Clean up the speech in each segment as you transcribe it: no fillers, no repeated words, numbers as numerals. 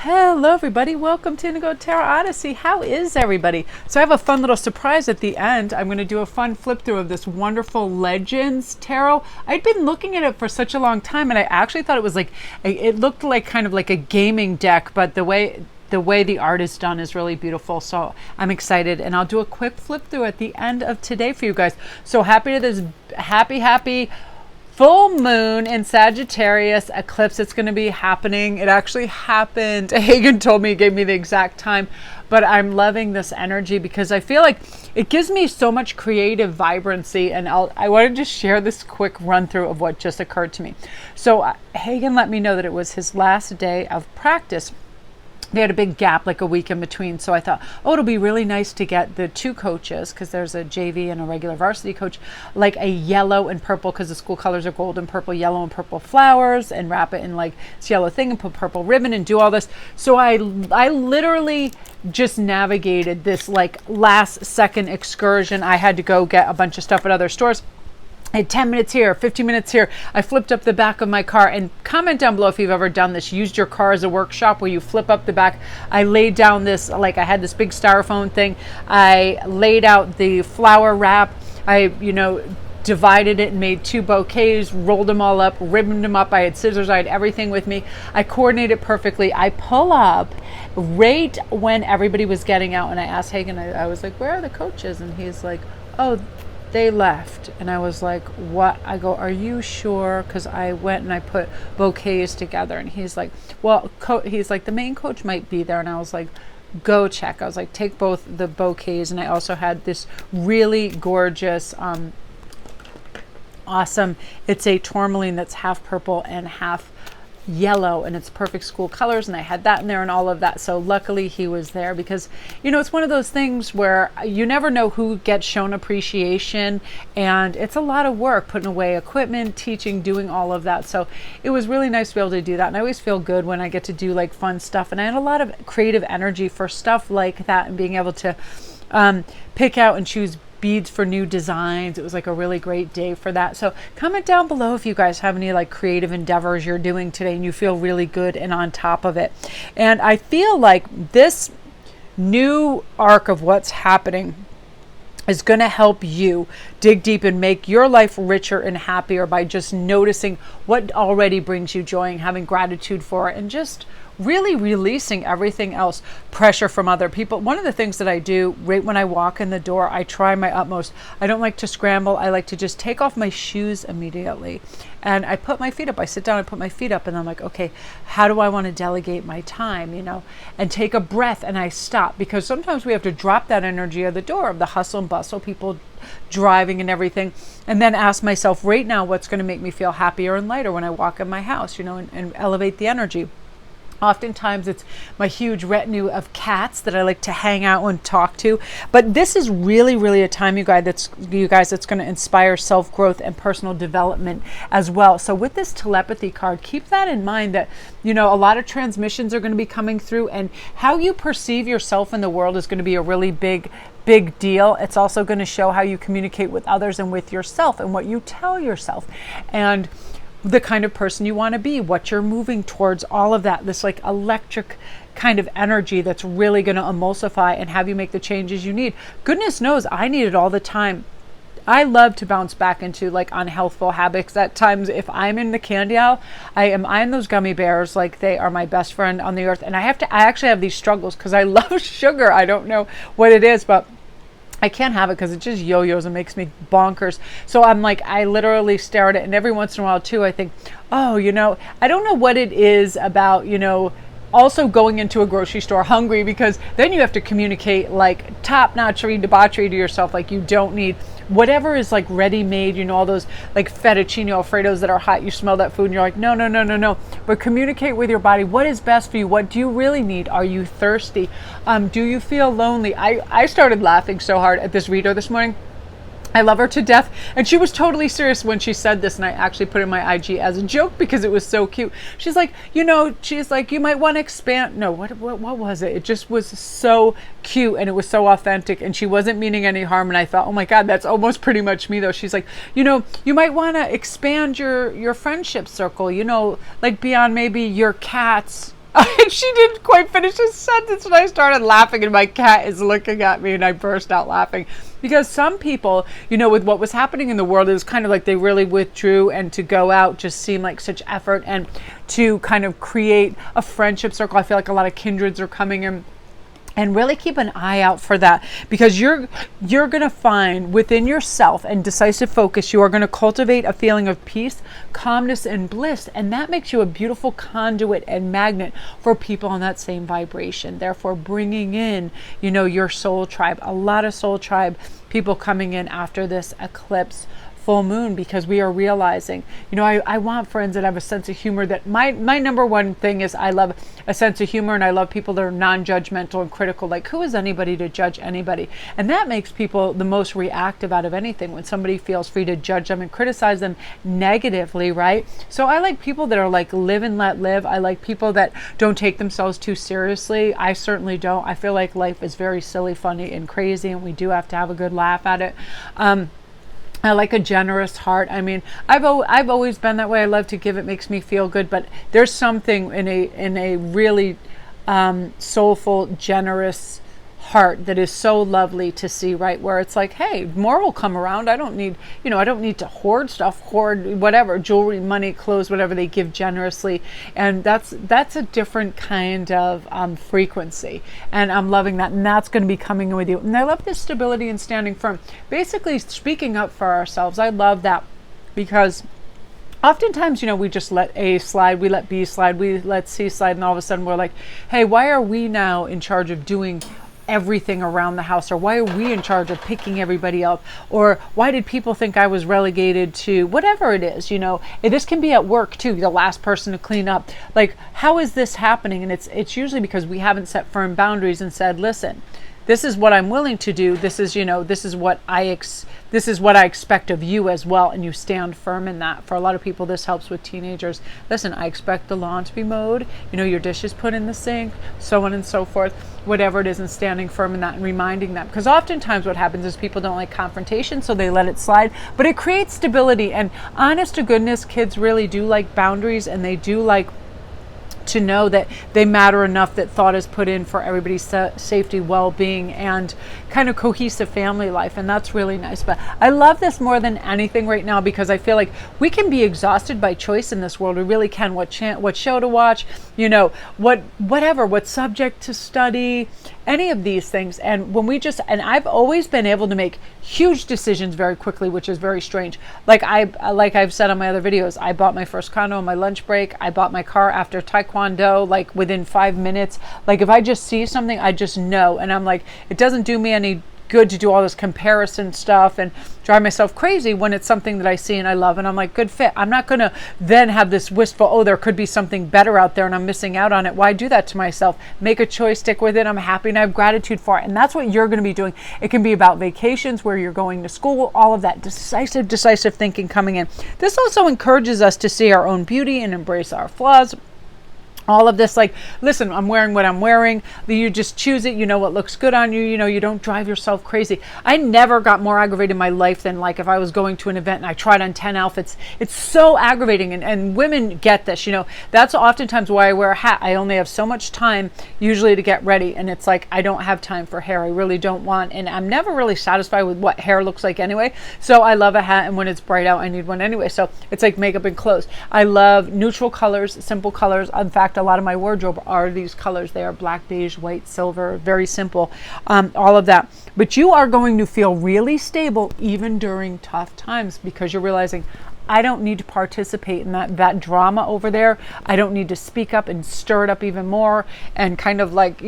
Hello everybody, welcome to Indigo Tarot Odyssey. How is everybody? So I have a fun little surprise at the end. I'm going to do a fun flip through of this wonderful Legends Tarot. I'd been looking at it for such a long time and I actually thought it was like, it looked like kind of like a gaming deck, but the way the art is done is really beautiful. So I'm excited and I'll do a quick flip through at the end of today for you guys. So happy to this happy full moon in Sagittarius eclipse. It's going to be happening. It actually happened. Hagen told me, he gave me the exact time, but I'm loving this energy because I feel like it gives me so much creative vibrancy. And I wanted to share this quick run through of what just occurred to me. So Hagen let me know that it was his last day of practice. They had a big gap, like a week in between. So I thought, oh, it'll be really nice to get the two coaches, because there's a JV and a regular varsity coach, like a yellow and purple, because the school colors are gold and purple, yellow and purple flowers, and wrap it in like this yellow thing and put purple ribbon and do all this. So I literally just navigated this like last second excursion. I had to go get a bunch of stuff at other stores. I had 10 minutes here, 15 minutes here. I flipped up the back of my car, and comment down below if you've ever done this. Used your car as a workshop where you flip up the back. I laid down this, like I had this big styrofoam thing. I laid out the flower wrap. I, divided it and made two bouquets, rolled them all up, ribboned them up. I had scissors, I had everything with me. I coordinated perfectly. I pull up right when everybody was getting out, and I asked Hagen, I was like, where are the coaches? And he's like, oh, they left. And I was like, what? I go, are you sure? Because I went and I put bouquets together. And he's like, well, he's like, the main coach might be there. And I was like, go check. I was like, take both the bouquets. And I also had this really gorgeous, awesome, it's a tourmaline that's half purple and half yellow, and it's perfect school colors, and I had that in there and all of that. So luckily he was there, because it's one of those things where you never know who gets shown appreciation, and it's a lot of work putting away equipment, teaching, doing all of that. So it was really nice to be able to do that, and I always feel good when I get to do like fun stuff, and I had a lot of creative energy for stuff like that, and being able to pick out and choose beads for new designs. It was like a really great day for that. So comment down below if you guys have any like creative endeavors you're doing today and you feel really good and on top of it. And I feel like this new arc of what's happening is going to help you dig deep and make your life richer and happier by just noticing what already brings you joy and having gratitude for it, and just really releasing everything else, pressure from other people. One of the things that I do right when I walk in the door, I try my utmost. I don't like to scramble. I like to just take off my shoes immediately. And I put my feet up. I sit down, I put my feet up, and I'm like, okay, how do I want to delegate my time, and take a breath, and I stop, because sometimes we have to drop that energy at the door of the hustle and bustle, people driving and everything, and then ask myself right now, what's going to make me feel happier and lighter when I walk in my house, and elevate the energy. Oftentimes it's my huge retinue of cats that I like to hang out and talk to. But this is really, really a time, you guys, that's going to inspire self-growth and personal development as well. So with this telepathy card, keep that in mind, that, a lot of transmissions are going to be coming through, and how you perceive yourself in the world is going to be a really big deal. It's also going to show how you communicate with others and with yourself, and what you tell yourself, and the kind of person you want to be, what you're moving towards, all of that, this like electric kind of energy that's really going to emulsify and have you make the changes you need. Goodness knows I need it all the time. I love to bounce back into like unhealthful habits at times. If I'm in the candy aisle, I am eyeing those gummy bears like they are my best friend on the earth. And I actually have these struggles because I love sugar. I don't know what it is, but I can't have it because it just yo-yos and makes me bonkers. So I'm like, I literally stare at it. And every once in a while too, I think, oh, I don't know what it is about, also going into a grocery store hungry, because then you have to communicate like top-notch debauchery to yourself. Like you don't need whatever is like ready-made, all those like fettuccine Alfredos that are hot. You smell that food and you're like, no. But communicate with your body. What is best for you? What do you really need? Are you thirsty? Do you feel lonely? I started laughing so hard at this reader this morning. I love her to death. And she was totally serious when she said this, and I actually put it in my IG as a joke because it was so cute. She's like, you might want to expand. No, what was it? It just was so cute, and it was so authentic, and she wasn't meaning any harm. And I thought, oh my God, that's almost pretty much me though. She's like, you might want to expand your friendship circle, like beyond maybe your cats, And she didn't quite finish his sentence, and I started laughing, and my cat is looking at me, and I burst out laughing. Because some people, with what was happening in the world, it was kind of like they really withdrew, and to go out just seemed like such effort, and to kind of create a friendship circle. I feel like a lot of kindreds are coming in. And really keep an eye out for that, because you're going to find within yourself and decisive focus, you are going to cultivate a feeling of peace, calmness, and bliss. And that makes you a beautiful conduit and magnet for people on that same vibration. Therefore, bringing in, your soul tribe, a lot of soul tribe people coming in after this eclipse full moon, because we are realizing, I want friends that have a sense of humor. That my number one thing is I love a sense of humor, and I love people that are non-judgmental and critical. Like, who is anybody to judge anybody? And that makes people the most reactive out of anything, when somebody feels free to judge them and criticize them negatively, right? So I like people that are like live and let live. I like people that don't take themselves too seriously. I certainly don't. I feel like life is very silly, funny, and crazy, and we do have to have a good laugh at it. I like a generous heart. I mean, I've always been that way. I love to give. It makes me feel good. But there's something in a really soulful, generous heart that is so lovely to see, right? Where it's like, hey, more will come around. I don't need to hoard stuff, hoard whatever, jewelry, money, clothes, whatever they give generously. And that's a different kind of frequency. And I'm loving that. And that's going to be coming in with you. And I love this stability and standing firm. Basically speaking up for ourselves. I love that, because oftentimes, we just let A slide, we let B slide, we let C slide, and all of a sudden we're like, hey, why are we now in charge of doing everything around the house? Or why are we in charge of picking everybody up? Or why did people think I was relegated to whatever it is? This can be at work too, the last person to clean up. Like, how is this happening? And it's usually because we haven't set firm boundaries and said, listen, this is what I'm willing to do. This is what I expect of you as well. And you stand firm in that. For a lot of people, this helps with teenagers. Listen, I expect the lawn to be mowed, your dishes put in the sink, so on and so forth, whatever it is, and standing firm in that and reminding them. Because oftentimes what happens is people don't like confrontation, so they let it slide, but it creates stability. And honest to goodness, kids really do like boundaries, and they do like to know that they matter enough, that thought is put in for everybody's safety, well-being, and kind of cohesive family life. And that's really nice. But I love this more than anything right now, because I feel like we can be exhausted by choice in this world. We really can. What show to watch, what subject to study, any of these things. And and I've always been able to make huge decisions very quickly, which is very strange. Like I've said on my other videos, I bought my first condo on my lunch break. I bought my car after Taekwondo, like within 5 minutes. Like, if I just see something, I just know. And I'm like, it doesn't do me any good to do all this comparison stuff and drive myself crazy when it's something that I see and I love, and I'm like, good fit. I'm not going to then have this wistful, oh, there could be something better out there and I'm missing out on it. Why do that to myself? Make a choice, stick with it. I'm happy and I have gratitude for it. And that's what you're going to be doing. It can be about vacations, where you're going to school, all of that decisive thinking coming in. This also encourages us to see our own beauty and embrace our flaws. All of this, like, listen, I'm wearing what I'm wearing. You just choose it. You know what looks good on you. You don't drive yourself crazy. I never got more aggravated in my life than, like, if I was going to an event and I tried on 10 outfits. It's so aggravating. And women get this, That's oftentimes why I wear a hat. I only have so much time usually to get ready. And it's like, I don't have time for hair. I really don't want. And I'm never really satisfied with what hair looks like anyway. So I love a hat. And when it's bright out, I need one anyway. So it's like makeup and clothes. I love neutral colors, simple colors. In fact, a lot of my wardrobe are these colors. They are black, beige, white, silver, very simple, all of that. But you are going to feel really stable even during tough times, because you're realizing, I don't need to participate in that drama over there. I don't need to speak up and stir it up even more and kind of like,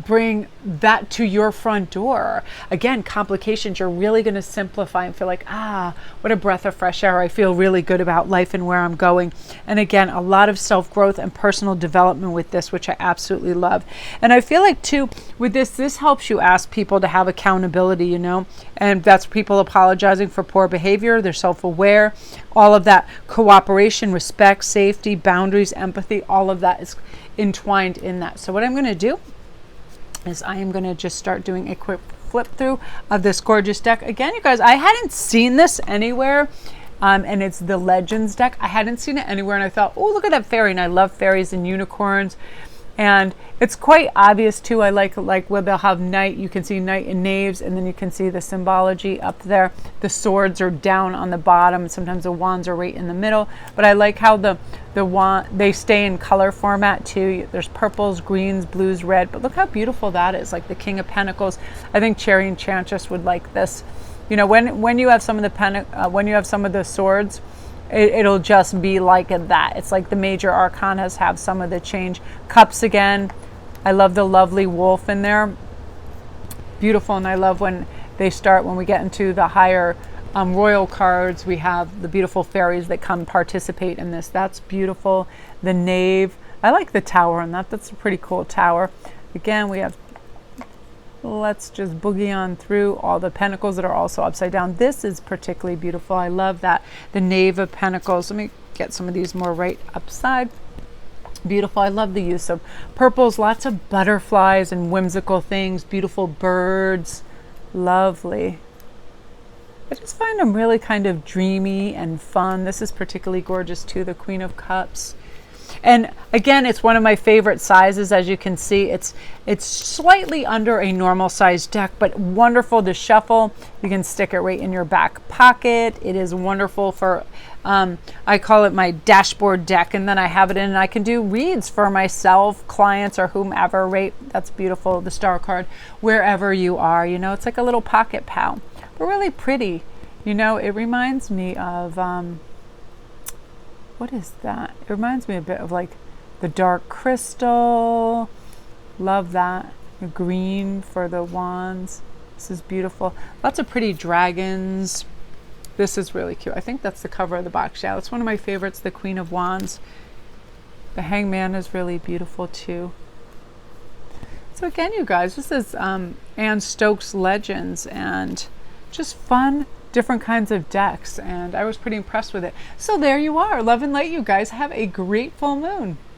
bring that to your front door. Again, complications, you're really going to simplify and feel like, what a breath of fresh air. I feel really good about life and where I'm going. And again, a lot of self-growth and personal development with this, which I absolutely love. And I feel like too, with this helps you ask people to have accountability, and that's people apologizing for poor behavior. They're self-aware, all of that. Cooperation, respect, safety, boundaries, empathy, all of that is entwined in that. So what I'm going to do is I am going to just start doing a quick flip through of this gorgeous deck. Again, you guys, I hadn't seen this anywhere. and it's the Legends deck. I hadn't seen it anywhere, and I thought, oh, look at that fairy, and I love fairies and unicorns. And it's quite obvious too. I like where they'll have knight. You can see knight and knaves, and then you can see the symbology up there. The swords are down on the bottom. Sometimes the wands are right in the middle. But I like how the wand, they stay in color format too. There's purples, greens, blues, red. But look how beautiful that is. Like the King of Pentacles. I think Cherry Enchantress would like this. You know, when you have some of the swords, it'll just be like that. It's like the major arcanas have some of the change. Cups again. I love the lovely wolf in there. Beautiful. And I love when we get into the higher royal cards, we have the beautiful fairies that come participate in this. That's beautiful. The knave. I like the tower on that. That's a pretty cool tower. Again, we have, let's just boogie on through all the pentacles that are also upside down. This is particularly beautiful. I love that. The Knave of Pentacles. Let me get some of these more right upside. Beautiful. I love the use of purples. Lots of butterflies and whimsical things. Beautiful birds. Lovely. I just find them really kind of dreamy and fun. This is particularly gorgeous too. The Queen of Cups. And again, it's one of my favorite sizes. As you can see, it's slightly under a normal size deck, but wonderful to shuffle. You can stick it right in your back pocket. It is wonderful for, I call it my dashboard deck, and then I have it in and I can do reads for myself, clients, or whomever, right? That's beautiful, the star card, wherever you are. You know, it's like a little pocket pal, but really pretty. You know, it reminds me of, what is that? It reminds me a bit of like the dark crystal. Love that. The green for the wands. This is beautiful. Lots of pretty dragons. This is really cute. I think that's the cover of the box. Yeah, it's one of my favorites, the Queen of Wands. The Hangman is really beautiful too. So again, you guys, this is Anne Stokes Legends, and just fun, different kinds of decks, and I was pretty impressed with it. So there you are. Love and light, you guys. Have a great full moon.